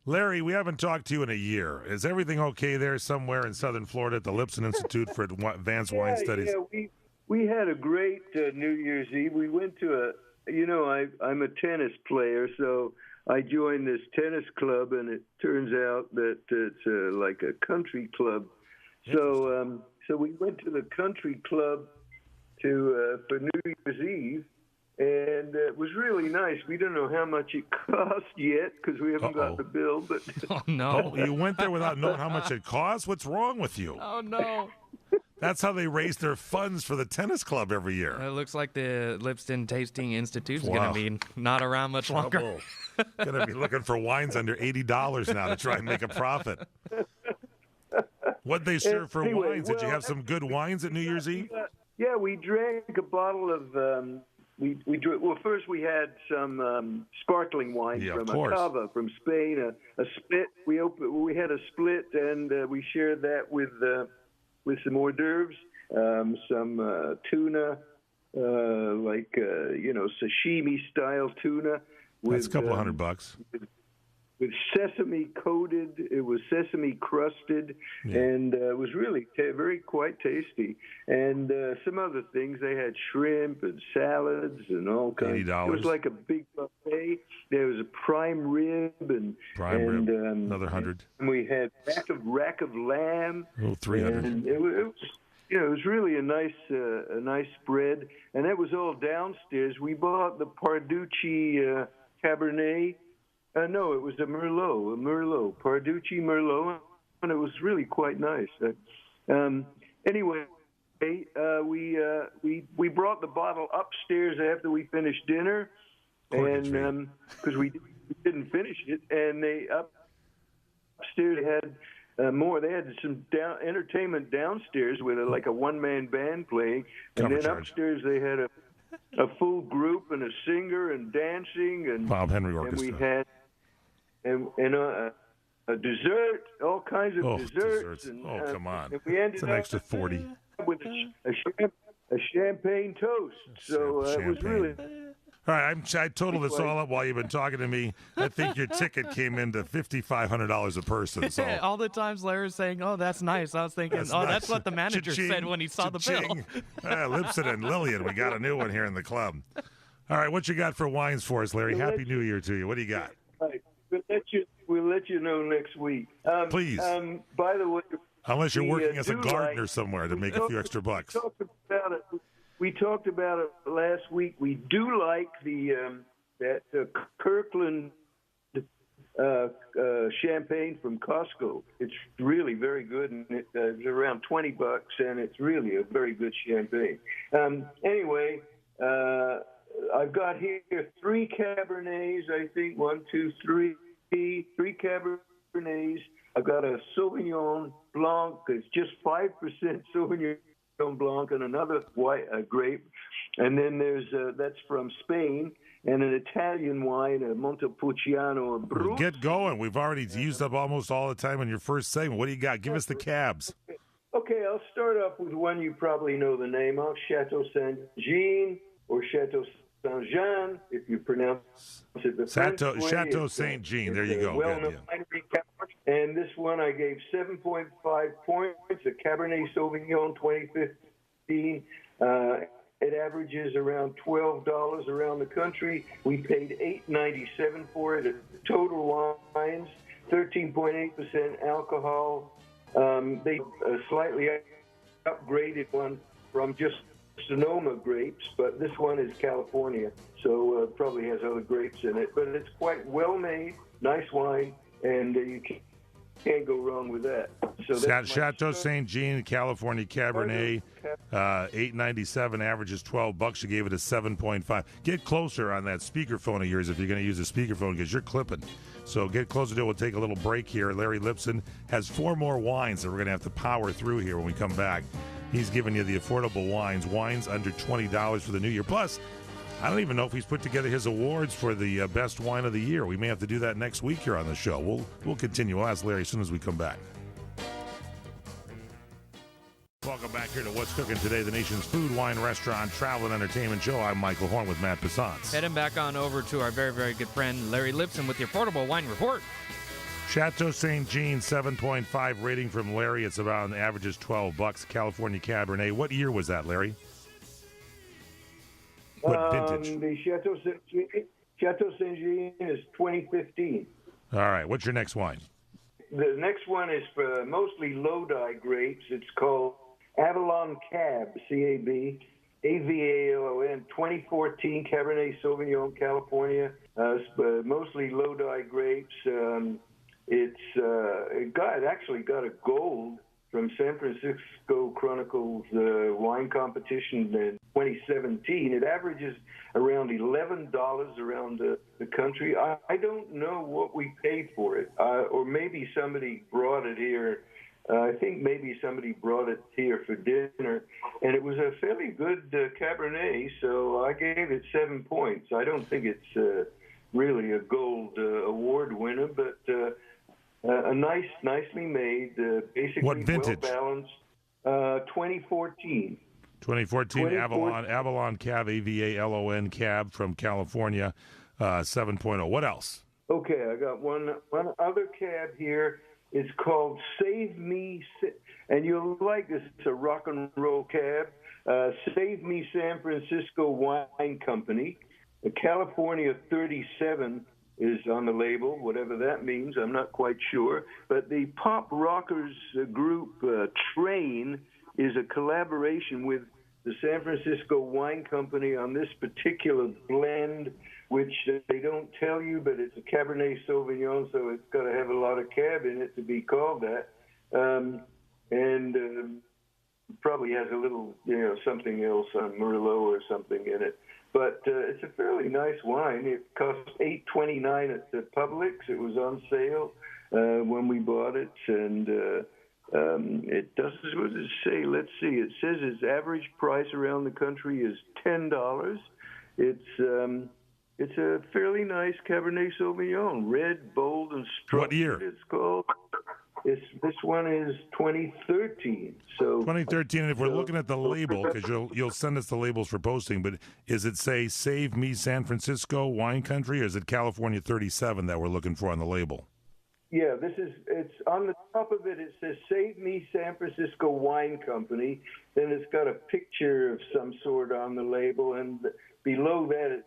Larry, we haven't talked to you in a year. Is everything okay there somewhere in southern Florida at the Lipson Institute for Advanced Wine Studies? Yeah, we had a great New Year's Eve. We went to I'm a tennis player, so I joined this tennis club, and it turns out that it's like a country club. So we went to the country club for New Year's Eve, and it was really nice. We don't know how much it cost yet because we haven't got the bill. But oh no, you went there without knowing how much it cost? What's wrong with you? Oh no. That's how they raise their funds for the tennis club every year. It looks like the Lipson Institute is going to be not around much longer. Going to be looking for wines under $80 now to try and make a profit. What'd they serve for wines? Did you have some good wines at New Year's Eve? Yeah, we drank a bottle of. First we had some sparkling wine from a cava from Spain, a split. We had a split, and we shared that with some hors d'oeuvres, some tuna, sashimi style tuna. That's a couple $100. With sesame coated, it was sesame crusted, and it was really quite tasty. And some other things, they had shrimp and salads and all kinds. $80. It was like a big buffet. There was a prime rib and another $100. And we had rack of lamb. Oh, $300. And it was really a nice spread, and that was all downstairs. We bought the Parducci Cabernet. No, it was a Merlot, Parducci Merlot, and it was really quite nice. Anyway, we brought the bottle upstairs after we finished dinner, and because we didn't finish it, and they upstairs had more. They had some entertainment downstairs with a one-man band playing, and then upstairs they had a full group and a singer and dancing and Bob Henry Orchestra. And we had a dessert, all kinds of desserts. And, come on! And we ended it's an extra $40 with a champagne toast. So it was really. All right, I totaled this all up while you've been talking to me. I think your ticket came into $5,500 a person. So all the times Larry's saying, "Oh, that's nice," I was thinking, that's what the manager said when he saw the bill. Lipson and Lillian, we got a new one here in the club. All right, what you got for wines for us, Larry? Happy New Year to you. What do you got? Right. We'll let you know next week. Please. By the way, unless you're working as a gardener somewhere to make a few extra bucks. We talked about it last week. We do like that Kirkland champagne from Costco. It's really very good, and it's around $20, and it's really a very good champagne. Anyway, I've got here 3 Cabernets, I think. 1, 2, 3. 3 Cabernets. I've got a Sauvignon Blanc. It's just 5% Sauvignon Blanc and another white grape. And then there's that's from Spain, and an Italian wine, a Montepulciano Brut. Get going. We've already used up almost all the time in your first segment. What do you got? Give us the cabs. Okay, I'll start off with one you probably know the name of, Chateau Saint-Jean or Chateau Saint-Jean, if you pronounce it the French way. Chateau Saint-Jean. There you go. Well-known winery. And this one I gave 7.5 points, a Cabernet Sauvignon 2015. It averages around $12 around the country. We paid $8.97 for it. Total wines, 13.8% alcohol. They slightly upgraded one from just Sonoma grapes, but this one is California, so probably has other grapes in it. But it's quite well made, nice wine, and you can't go wrong with that. So Chateau Saint Jean, California Cabernet, $8.97, averages $12. You gave it a 7.5. Get closer on that speakerphone of yours if you're going to use a speakerphone, because you're clipping. So get closer to it. We'll take a little break here. Larry Lipson has 4 more wines that we're going to have to power through here when we come back. He's giving you the affordable wines under $20 for the new year. Plus, I don't even know if he's put together his awards for the best wine of the year. We may have to do that next week here on the show. We'll continue. We'll ask Larry as soon as we come back. Welcome back here to What's Cooking Today, the nation's food, wine, restaurant, travel, and entertainment show. I'm Michael Horn with Matt Passance. Heading back on over to our very, very good friend Larry Lipson with the Affordable Wine Report. Chateau St. Jean, 7.5 rating from Larry. It's about an average is $12. California Cabernet. What year was that, Larry? What vintage? The Chateau St. Jean is 2015. All right. What's your next wine? The next one is for mostly Lodi grapes. It's called Avalon Cab, C-A-B, A-V-A-L-O-N, 2014 Cabernet Sauvignon, California. Mostly Lodi grapes. It actually got a gold from San Francisco Chronicles wine competition in 2017. It averages around $11 around the country. I don't know what we paid for it, or maybe somebody brought it here. I think maybe somebody brought it here for dinner, and it was a fairly good Cabernet, so I gave it 7 points. I don't think it's really a gold award winner, but a nicely made, basically what vintage? Well balanced. 2014. 2014 Avalon Cab, A-V-A-L-O-N Cab from California, 7.0. What else? Okay, I got one other cab here. It's called Save Me, and you'll like this. It's a rock and roll cab. Save Me San Francisco Wine Company. The California 37 is on the label, whatever that means. I'm not quite sure. But the pop rockers group Train is a collaboration with the San Francisco Wine Company on this particular blend, which they don't tell you, but it's a Cabernet Sauvignon, so it's got to have a lot of cab in it to be called that. And probably has a little, something else on Merlot or something in it. But it's a fairly nice wine. It cost $8.29 at the Publix. It was on sale when we bought it, and it does. What does it say? Let's see. It says its average price around the country is $10. It's a fairly nice Cabernet Sauvignon, red, bold, and strong. What year? It's called. This one is 2013. So 2013. And if we're looking at the label, because you'll send us the labels for posting, but is it say "Save Me San Francisco Wine Country" or is it California 37 that we're looking for on the label? Yeah, it's on the top of it. It says "Save Me San Francisco Wine Company." Then it's got a picture of some sort on the label, and below that it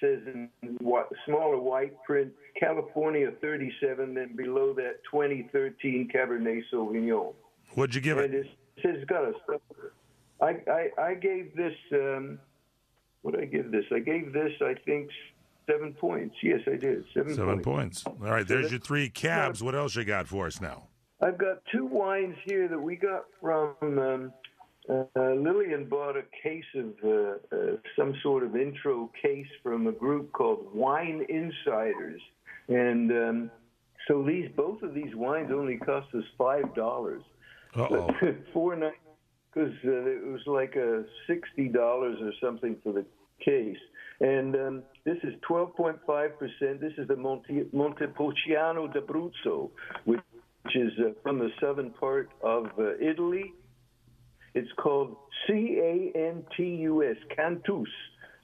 says in smaller white print, California 37, then below that 2013 Cabernet Sauvignon. What'd you give it? And it says it's got a. I gave this. What did I give this? I gave this, I think, 7 points. Yes, I did. 7 points. All right, there's your three cabs. What else you got for us now? I've got two wines here that we got from. Lillian bought a case of some sort of intro case from a group called Wine Insiders, and so both of these wines only cost us $5. $4.90, because it was like $60 or something for the case. And this is 12.5%. This is the Montepulciano d'Abruzzo, which is from the southern part of Italy. It's called C-A-N-T-U-S, Cantus,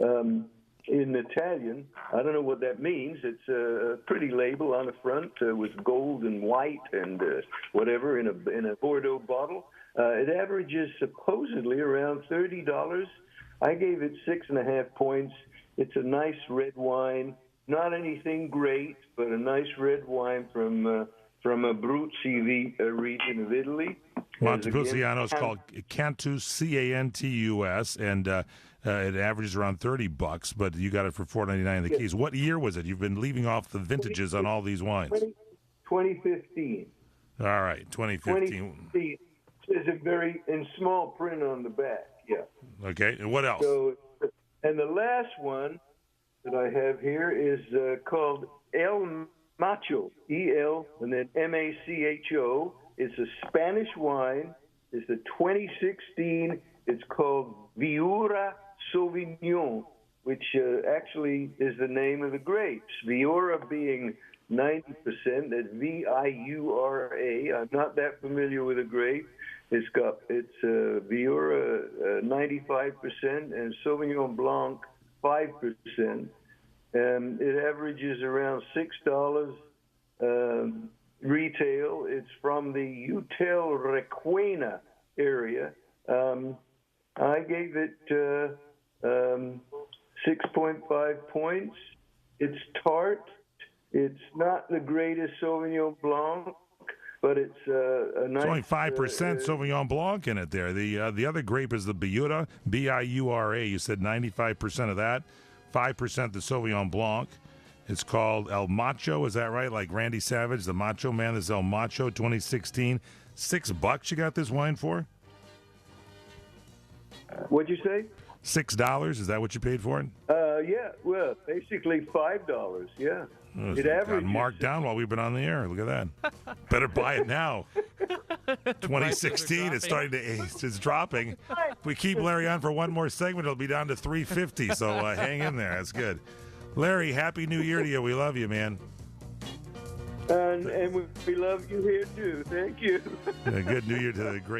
in Italian. I don't know what that means. It's a pretty label on the front with gold and white and whatever in a Bordeaux bottle. It averages supposedly around $30. I gave it 6.5 points. It's a nice red wine, not anything great, but a nice red wine from Abruzzi region of Italy. Montepulciano is called Cantus, C-A-N-T-U-S, and it averages around $30, but you got it for $4.99 in the Keys. What year was it? You've been leaving off the vintages on all these wines. 2015. All right, 2015. It says it very in small print on the back. Yeah. Okay, and what else? So, and the last one that I have here is called El Macho, E-L, and then M-A-C-H-O. It's a Spanish wine. It's a 2016. It's called Viura Sauvignon, which actually is the name of the grapes. Viura being 90%, that's V-I-U-R-A. I'm not that familiar with the grape. It's Viura 95% and Sauvignon Blanc 5%. It averages around $6. retail. It's from the Utel Requena area. I gave it 6.5 points. It's tart. It's not the greatest Sauvignon Blanc, but it's a nice. It's only 5% Sauvignon Blanc in it there. The other grape is the Biura, B-I-U-R-A. You said 95% of that, 5% the Sauvignon Blanc. It's called El Macho, is that right? Like Randy Savage, the Macho Man. This is El Macho 2016. $6 you got this wine for? What'd you say? $6, is that what you paid for it? Yeah, well, basically $5, yeah. Oh, It got averages marked down while we've been on the air. Look at that. Better buy it now. 2016, it's starting to, it's dropping. If we keep Larry on for one more segment, it'll be down to $3.50, so hang in there. That's good. Larry, Happy New Year to you. We love you, man. And we love you here, too. Thank you. Good New Year to the great